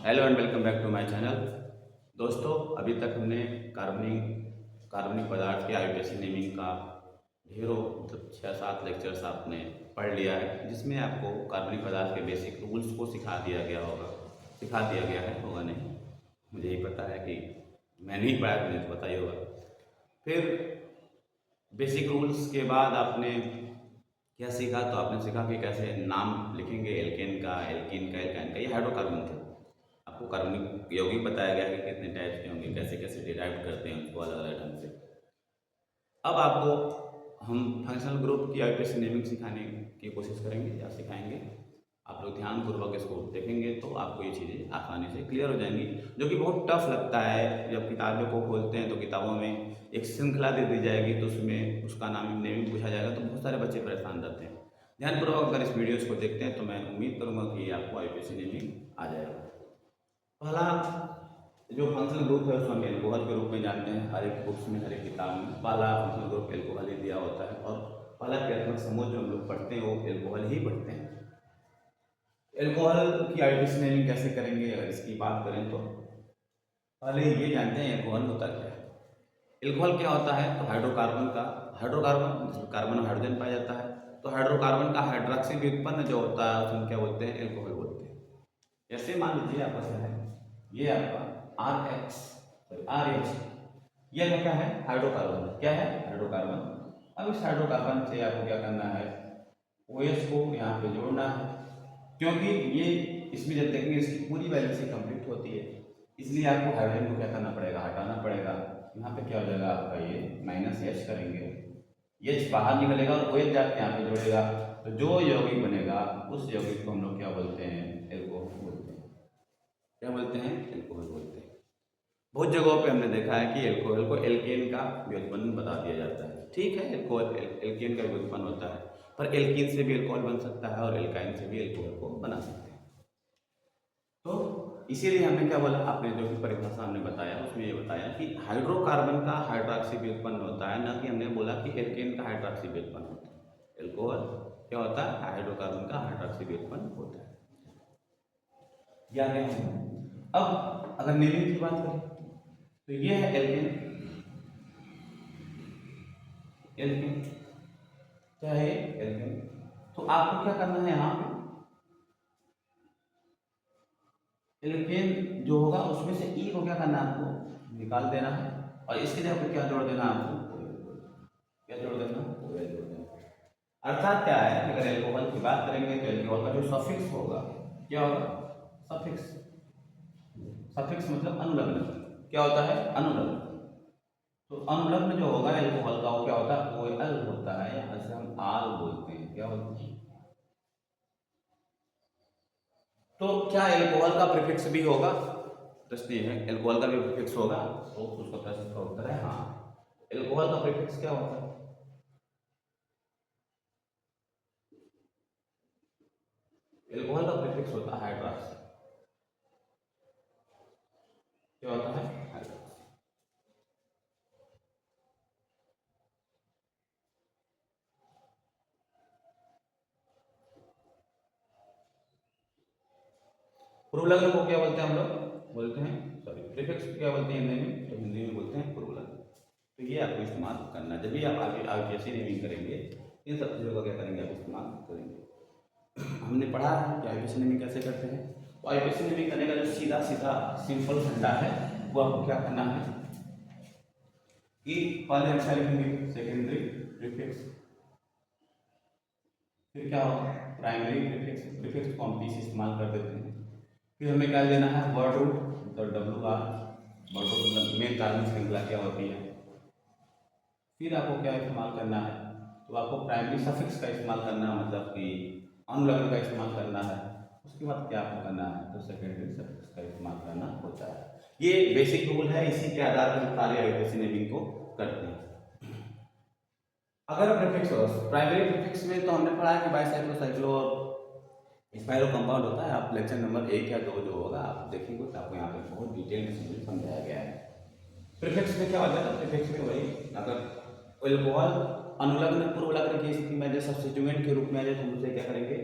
Hello and welcome back to my channel. दोस्तों, अभी तक हमने कार्बनिक पदार्थ के आयोडेशन नेमिंग का ढेरों मतलब 6-7 लेक्चर्स आपने पढ़ लिया है, जिसमें आपको कार्बनिक पदार्थ के बेसिक रूल्स को सिखा दिया गया है। होगा नहीं, मुझे ही पता है कि मैंने ही पढ़ा, मुझे तो पता ही होगा। फिर बेसिक रूल्स के बाद आपने क्या सीखा? तो आपने सीखा कि कैसे नाम लिखेंगे एल्केन का, एल्कीन का, एल्काइन का। ये हाइड्रोकार्बन थे। आपको कार्बनिक यौगिक बताया गया कि कितने टाइप्स के होंगे, कैसे कैसे डिराइव करते हैं उनको अलग अलग ढंग से। अब आपको हम फंक्शनल ग्रुप की आयोडेशन नेमिंग सिखाने की कोशिश करेंगे या सिखाएंगे। आप लोग ध्यानपूर्वक इसको देखेंगे तो आपको ये चीज़ें आसानी से क्लियर हो जाएंगी, जो कि बहुत टफ लगता है। जब किताबों को खोलते हैं तो किताबों में एक श्रृंखला दे दी जाएगी, तो उसमें उसका नाम नेमिंग पूछा जाएगा, तो बहुत सारे बच्चे परेशान रहते हैं। ध्यानपूर्वक अगर इस वीडियोज़ को देखते हैं तो मैं उम्मीद करूँगा कि आपको आयोडेशन नेमिंग आ जाएगा। पहला जो फंक्शनल ग्रुप है उसको हम एल्कोहल के रूप में जानते हैं। हर एक बुक्स में, हर एक किताब में पहला फंक्शनल ग्रुप एल्कोहल ही दिया होता है, और पहला क्रियात्मक समूह जो हम लोग पढ़ते हैं वो एल्कोहल ही पढ़ते हैं। एल्कोहल की आयोडेशन नेमिंग कैसे करेंगे, अगर इसकी बात करें तो पहले ये जानते हैं एल्कोहल होता क्या है। एल्कोहल क्या होता है? तो हाइड्रोकार्बन जिसमें कार्बन और हाइड्रोजन पाया जाता है, तो हाइड्रोकार्बन का हाइड्रॉक्सी व्युत्पन्न जो होता है उसमें क्या बोलते हैं? एल्कोहल बोलते हैं। जैसे मान लीजिए आपस में है ये आपका RH, ये क्या है? हाइड्रोकार्बन। क्या है? हाइड्रोकार्बन। अब इस हाइड्रोकार्बन से आपको क्या करना है? OH को यहाँ पे जोड़ना है, क्योंकि ये इसमें जब देखेंगे इसकी पूरी वैलेंसी कंप्लीट होती है, इसलिए आपको हाइड्रोजन को क्या करना पड़ेगा? हटाना पड़ेगा। यहाँ पे क्या हो जाएगा आपका? ये -H करेंगे, H बाहर निकलेगा और OH जाके यहाँ पे जोड़ेगा, तो जो यौगिक बनेगा उस यौगिक को हम लोग क्या बोलते हैं? एल्कोहल बोलते हैं। क्या बोलते हैं? एल्कोहल बोलते हैं। बहुत जगहों पे हमने देखा है कि एल्कोहल को एल्केन का व्युत्पन्न बता दिया जाता है। ठीक है, एल्कोहल एल्केन का व्युत्पन्न होता है, पर एल्कीन से भी एल्कोहल बन सकता है और एल्काइन से भी एल्कोहल को बना सकते हैं। तो इसीलिए हमने क्या बोला, आपने जो भी परिभाषा हमने बताया उसमें ये बताया कि हाइड्रोकार्बन का हाइड्रॉक्सी व्युत्पन्न होता है, न कि हमने बोला कि एल्केन का हाइड्रॉक्सी व्युत्पन्न होता है। एल्कोहल क्या होता है? हाइड्रोकार्बन का हाइड्रॉक्सी व्युत्पन्न होता है। याद है? अब अगर नेमिंग की बात करें तो ये है एल्केन। एल्केन क्या है? एल्केन। तो आपको क्या करना है? यहाँ पे एल्केन जो होगा उसमें से ई को क्या करना है? आपको निकाल देना है, और इसके जगह पे क्या जोड़ देना है? आपको क्या जोड़ देना? OL जोड़ देना। अर्थात क्या है, अगर एल्कोहल की बात करेंगे तो एल्कोहल का जो सफिक्स होगा क्या होगा? सफिक्स। सफिक्स मतलब अनुलग्न। क्या होता है? अनुलग्न। तो अनुलग्न जो होगा एल्कोहल का वो क्या होता है? OL होता है, यहाँ से हम आल बोलते हैं। क्या बोलते हैं? तो क्या एल्कोहल का प्रीफिक्स भी होगा? प्रश्न ये है, एल्कोहल का भी प्रीफिक्स होगा? तो उसका प्रश्न का उत्तर है हाँ। एल्कोहल का प्रीफिक्स क्या होता है? एल्कोहल का प्रीफिक्स होता है हाइड्रॉक्सी। क्या होता है? हाइड्रॉक्सी। पूर्वलग्न को क्या बोलते हैं हम लोग? बोलते हैं, सॉरी, प्रीफिक्स को क्या बोलते हैं हिंदी में? तो हिंदी में बोलते हैं पूर्वलग्न। तो ये आपको इस्तेमाल करना है जब भी आप आगे आगे कैसी नेमिंग करेंगे, इन सब चीज़ों का क्या करेंगे? आप इस्तेमाल करेंगे। हमने पढ़ा है कि आईपीसी नेमिंग कैसे करते हैं। तो आईपीसी नेमिंग करने का जो सीधा सीधा सिंपल फंडा है वो आपको क्या करना है कि पहले हम क्या लिखेंगे? Secondary prefix. फिर क्या होगा? Primary prefix. प्रीफिक्स को हम पी से इस्तेमाल कर देते हैं। फिर हमें क्या लेना है? वर्ड रूट, तो WR। वर्ड रूट मतलब मेन कार्बन श्रृंखला क्या होती है। फिर आपको क्या इस्तेमाल करना है? तो आपको प्राइमरी सफिक्स का इस्तेमाल करना है, मतलब कि अनुलग्न का इस्तेमाल करना है। उसके बाद क्या आपको करना है? तो सेकेंडरी सफिक्स का इस्तेमाल करना होता है। ये बेसिक रूल है, इसी के आधार पर सारे आईपीसी नेमिंग को करते हैं। अगर प्रीफिक्स हो प्राइमरी प्रीफिक्स में तो हमने पढ़ा है कि बाइसाइक्लो स्पाइरो कंपाउंड होता है। आप लेक्चर नंबर 1 या 2 जो होगा आप देखेंगे तो आपको यहाँ पे बहुत डिटेल में समझाया गया है। प्रीफिक्स में क्या होता है? प्रीफिक्स में वही, अगर एल्कोहल अनुलग्न पूर्वलग्न की स्थिति में जैसे सब्स्टिट्यूएंट के रूप में आ जाए तो हम उसे क्या करेंगे?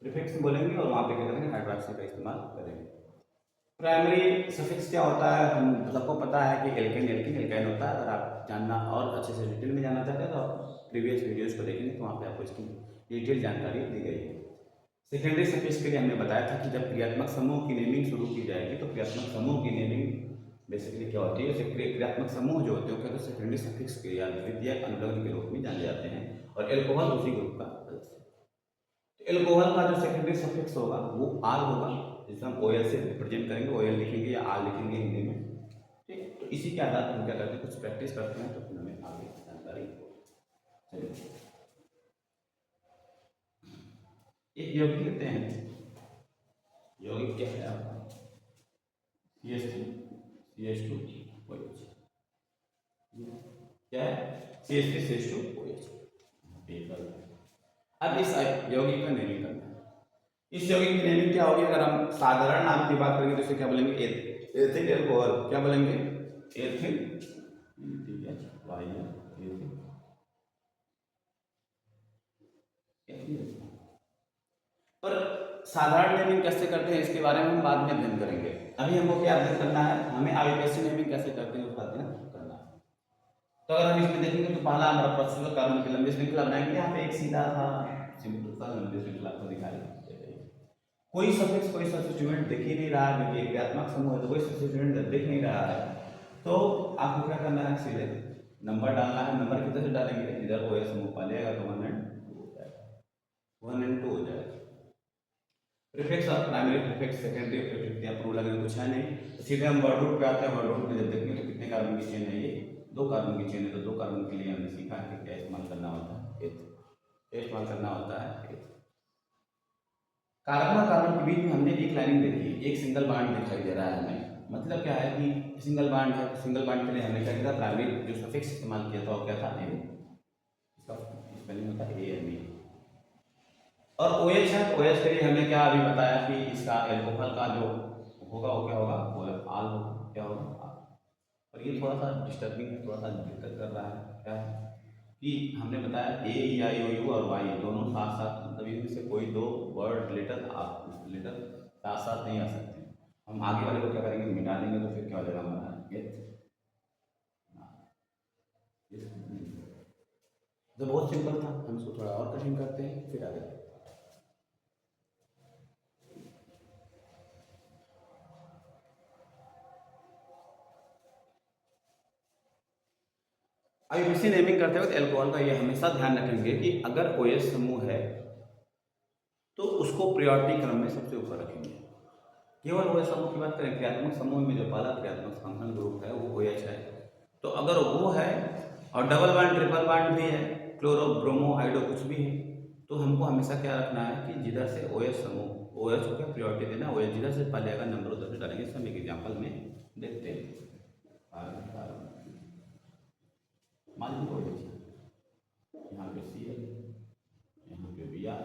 प्रीफिक्स बोलेंगे, और वहाँ पे क्या करेंगे? हाइड्रॉक्सी का इस्तेमाल करेंगे। प्राइमरी सफिक्स क्या होता है, हम सबको पता है कि एल्केन एल्किन एल्काइन होता है। अगर आप जानना और अच्छे से डिटेल में जानना चाहते हैं तो आप प्रीवियस वीडियोस को देखेंगे, तो वहाँ पे आपको इसकी डिटेल जानकारी दी गई है। सेकेंडरी सफिक्स के लिए हमने बताया था कि जब क्रियात्मक समूह की नेमिंग शुरू की जाएगी तो क्रियात्मक समूह की नेमिंग बेसिकली क्या होती है, क्रियात्मक समूह जो होते हैं क्या तो सेकेंडरी सफिक्स के या द्वितीयक अनुलग्न के रूप में जाने जाते हैं, और एल्कोहल उसी ग्रुप का सदस्य है। तो एल्कोहल का जो सेकेंडरी सफिक्स होगा वो आल होगा, जिसे हम ओएल से रिप्रेजेंट करेंगे, ओएल लिखेंगे या आल लिखेंगे हिंदी में। ठीक, तो इसी के आधार पर हम क्या करते हैं, कुछ प्रैक्टिस करते हैं तो फिर हमें आगे जानकारी चलिए। एक यौगिक लेते हैं, यौगिक क्या है आपका CH2 OH, क्या है CH3 CH2 OH। अब इस यौगिक का नेमिंग करना है। इस यौगिक की नेमिंग क्या होगी, अगर हम साधारण नाम की बात करेंगे तो इसे क्या बोलेंगे, एथिल एल्कोहल, क्या बोलेंगे एथिल, पर साधारण नेमिंग कैसे करते हैं इसके बारे में हम बाद में अध्ययन करेंगे। अभी हमको क्या अध्ययन करना है, हमें आईयूपीएसी नेमिंग कैसे करते हैं उसका अध्ययन करना है। तो अगर हम इसमें देखेंगे तो पहला हमारा प्रोसेसर कार्बन की लंबी श्रृंखला बनाएंगे। यहाँ पे एक सीधा सा सिंपल सा लंबी श्रृंखला को दिखाई देते हैं। कोई सफिक्स कोई सब्स्टिट्यूएंट दिख ही नहीं रहा है, क्योंकि क्रियात्मक समूह है तो कोई सब्स्टिट्यूएंट दिख नहीं रहा है, तो आपको क्या करना है, सीधे नंबर डालना है। नंबर कितने से डालेंगे, इधर OH समूह पालेगा तो 1 and 2 हो जाएगा, 1 and 2 हो जाएगा। प्रीफिक्स और प्राइमरी प्रीफिक्स सेकेंडरी प्रीफिक्स या प्रूव लगने कुछ है नहीं, तो सीधे हम वर्ड रूट पे आते हैं। वर्ड रूट में जब देखेंगे तो कितने कार्बन की चेन है, ये 2 कार्बन की चेन है, तो 2 कार्बन के लिए हमने सीखा है कि क्या इस्तेमाल करना होता है, इस्तेमाल करना होता है। कार्बन और कार्बन के बीच में हमने एक लाइनिंग देखी, एक सिंगल बॉन्ड दिखाई दे रहा है हमें। मतलब क्या है कि सिंगल बॉन्ड है, तो सिंगल बॉन्ड के लिए हमने क्या किया, प्राइमरी जो सफिक्स इस्तेमाल किया था वो क्या था, ए, इसका स्पेलिंग होता है AME। और OH है, OH के लिए हमने क्या अभी बताया कि इसका एल्कोहल का जो होगा वो क्या होगा, वो आल होगा, क्या होगा आल। और ये थोड़ा सा डिस्टर्बिंग है, थोड़ा सा दिक्कत कर रहा है, क्या है कि हमने बताया AEIOU और Y दोनों साथ साथ, मतलब इनमें से कोई 2 वर्ड लेटर साथ साथ नहीं आ सकते। हम आगे वाले को क्या करेंगे, मिटा देंगे, तो फिर क्या हो जाएगा हमारा तो बहुत सिंपल था, हम इसको थोड़ा और कठिन करते हैं फिर आगे। आईयूपीएसी नेमिंग करते वक्त एल्कोहल का ये हमेशा ध्यान रखेंगे कि अगर OH समूह है तो उसको प्रायोरिटी क्रम में सबसे ऊपर रखेंगे। केवल OH समूह की बात करें, क्रियात्मक समूह में जो पहला क्रियात्मक फंक्शन ग्रुप है वो OH है, तो अगर वो है और डबल बॉन्ड ट्रिपल बॉन्ड भी है, क्लोरो ब्रोमो आइडो कुछ भी है, तो हमको हमेशा क्या रखना है कि जिधर से OH समूह, OH को क्या प्रायोरिटी देना, OH जिधर से पहले नंबर उधर से डालेंगे। इसमें एक एग्जाम्पल में देखते हैं। मान लीजिए यहाँ पे Cl, यहाँ पे Br,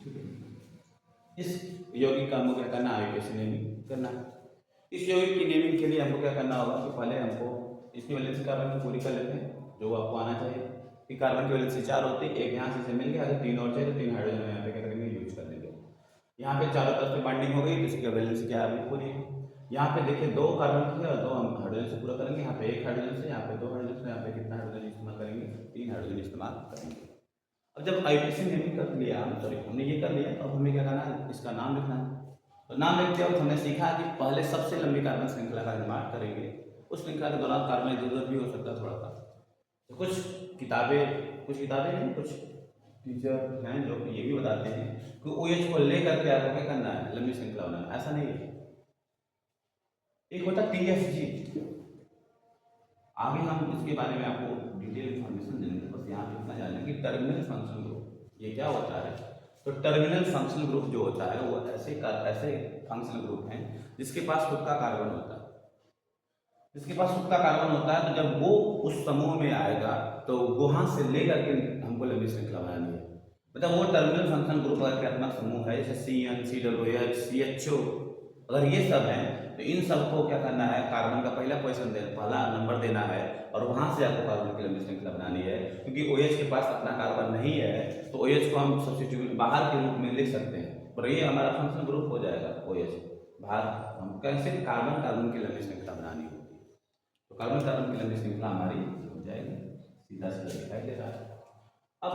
ठीक है। इस यौगिक का हमको क्या करना है, आईयूपीएसी नेमिंग करना है। इस यौगिक की नेमिंग के लिए हमको क्या करना होगा कि पहले हमको इसकी वैलेंसी कार्बन की पूरी कर लेते हैं, जो आपको आना चाहिए कि कार्बन की वैलेंसी 4 होती है, एक यहाँ से मिल गया, अगर 3 और चाहिए तो 3 हाइड्रोजन यहाँ पे क्या करेंगे, यूज कर लेंगे। यहाँ पे चारों तरफ से बाइंडिंग हो गई तो इसकी वैलेंसी क्या है, पूरी है। यहाँ पे देखिए 2 कार्बन की है और 2 हम हाइड्रोजन से पूरा करेंगे। यहाँ पे 1 हाइड्रोजन से, यहाँ पे 2 हाइड्रोजन से, यहाँ पे कितना हाइड्रोजन इस्तेमाल करेंगे, 3 हाइड्रोजन इस्तेमाल करेंगे। अब जब आईयूपीएसी नेमिंग कर लिया, सॉरी हमने ये कर लिया, तो अब हमें क्या करना है, इसका नाम लिखना है। तो नाम लिखते वक्त हमने सीखा कि पहले सबसे लंबी कार्बन श्रृंखला का निर्माण करेंगे। उस श्रृंखला के दौरान कार्बन इधर भी हो सकता है थोड़ा सा, तो कुछ किताबें नहीं, कुछ टीचर हैं जो ये भी बताते हैं कि OH को लेकर के आपको क्या करना है, लंबी श्रृंखला बनाना। ऐसा नहीं है, एक होता TFG, आगे हम इसके बारे में आपको डिटेल इन्फॉर्मेशन देंगे। बस यहाँ पे इतना जान लें कि टर्मिनल फंक्शनल ग्रुप ये क्या होता है। तो टर्मिनल फंक्शनल ग्रुप जो होता है वो ऐसे फंक्शनल ग्रुप हैं जिसके पास खुद का कार्बन होता है। जिसके पास खुद का कार्बन होता है, तो जब वो उस समूह में आएगा तो वहां से लेकर के हमको लंबी श्रृंखला बनानी है। मतलब वो टर्मिनल फंक्शनल ग्रुप अगर क्रियात्मक समूह है, जैसे CN, COOH, CHO अगर ये सब हैं तो इन सबको क्या करना है, कार्बन का पहला पोजीशन पहला नंबर देना है और वहाँ से आपको कार्बन की लंबी श्रृंखला बनानी है। क्योंकि OH के पास अपना कार्बन नहीं है तो OH को हम सब्स्टिट्यूट बाहर के रूप में लिख सकते हैं, पर ये हमारा फंक्शनल ग्रुप हो जाएगा OH बाहर। हम कैसे कार्बन कार्बन की लंबी श्रृंखला बनानी होती है, तो कार्बन कार्बन की लंबी श्रृंखला हमारी हो जाएगी, सीधा सीधा दिखाई दे रहा है। अब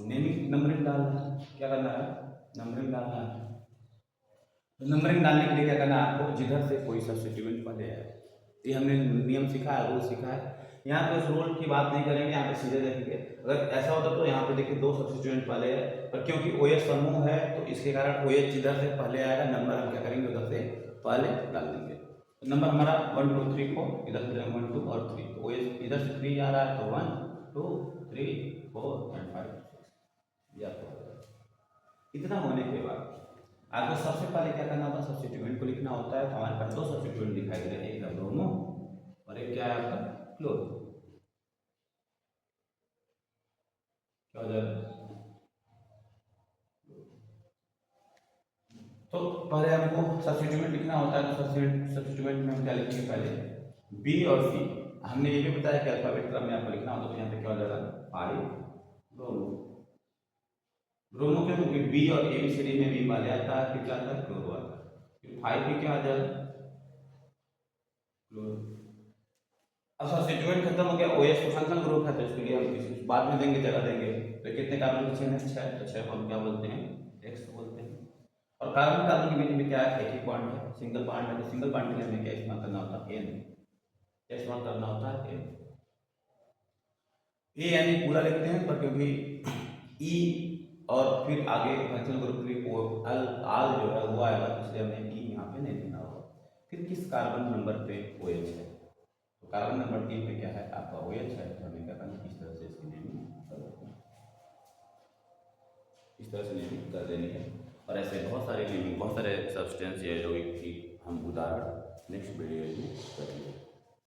नेमिंग नंबरिंग डालना है, क्या करना है, नंबरिंग डालना है। तो नंबरिंग डालने के लिए क्या करना है आपको, जिधर से कोई सब्स्टिट्यूएंट पहले है, ये हमने नियम सीखा है, रूल सीखा है। यहाँ पे उस रूल की बात नहीं करेंगे, यहाँ पे सीधे देखेंगे। अगर ऐसा होता तो यहाँ पे देखिए दो सब्स्टिट्यूएंट पहले है, पर क्योंकि OH समूह है तो इसके कारण OH जिधर से पहले आएगा नंबर हम क्या करेंगे उधर से पहले डाल देंगे। तो नंबर हमारा 1 2 3 4, इधर से 1 2 और 3, तो OH इधर से 3 आ रहा है तो 1 2 3 4 एंड 5 6 इतना होने के बाद आपको सबसे पहले क्या करना होता है, सब्स्टिट्यूएंट को लिखना होता है। तो हमारे पास दो सब्स्टिट्यूएंट दिखाई दे रहे हैं, एक है ब्रोमो और एक क्या है आपका क्लोरो। क्या हो जाएगा, तो पहले हमको सब्स्टिट्यूएंट लिखना होता है। तो सब्स्टिट्यूएंट में हम क्या लिखेंगे, पहले B और C। हमने ये भी बताया कि अल्फाबेट क्रम में आपको लिखना होता है। तो यहाँ पे क्या हो जाएगा, पाई ब्रोमो। ब्रोमो क्यों, क्योंकि B और ABCD में B पहले आता है, फिर क्या आता है क्लोरो आता है, फिर 5 भी क्या आ जाएगा क्लोरो। अब सब्स्टिट्यूएंट खत्म हो गया, OH को फंक्शनल ग्रुप है तो इसके लिए हम किसी बाद में देंगे, जगह देंगे। तो कितने कार्बन के चेन है, 6, तो 6 को हम क्या बोलते हैं, X बोलते हैं। और कार्बन कार्बन के बीच में क्या है, एक ही बॉन्ड है, सिंगल बॉन्ड है। तो सिंगल बॉन्ड के लिए हमें क्या इस्तेमाल करना होता है, N, क्या इस्तेमाल करना होता है, N। ए यानी पूरा लिखते हैं, पर क्योंकि E और फिर आगे फंक्शनल ग्रुप की आल जो है वो आएगा, इसलिए हमें E यहाँ पे नहीं देना होगा। फिर किस कार्बन नंबर पे OH है, तो कार्बन नंबर 3 पे क्या है आपका OH है, तो हमें क्या करना, इस तरह से इसकी नेमिंग कर देना, इस तरह से नेमिंग कर देनी है। और ऐसे बहुत सारे नेमिंग, बहुत सारे सब्सटेंस है जो कि हम उदाहरण नेक्स्ट वीडियो में करेंगे।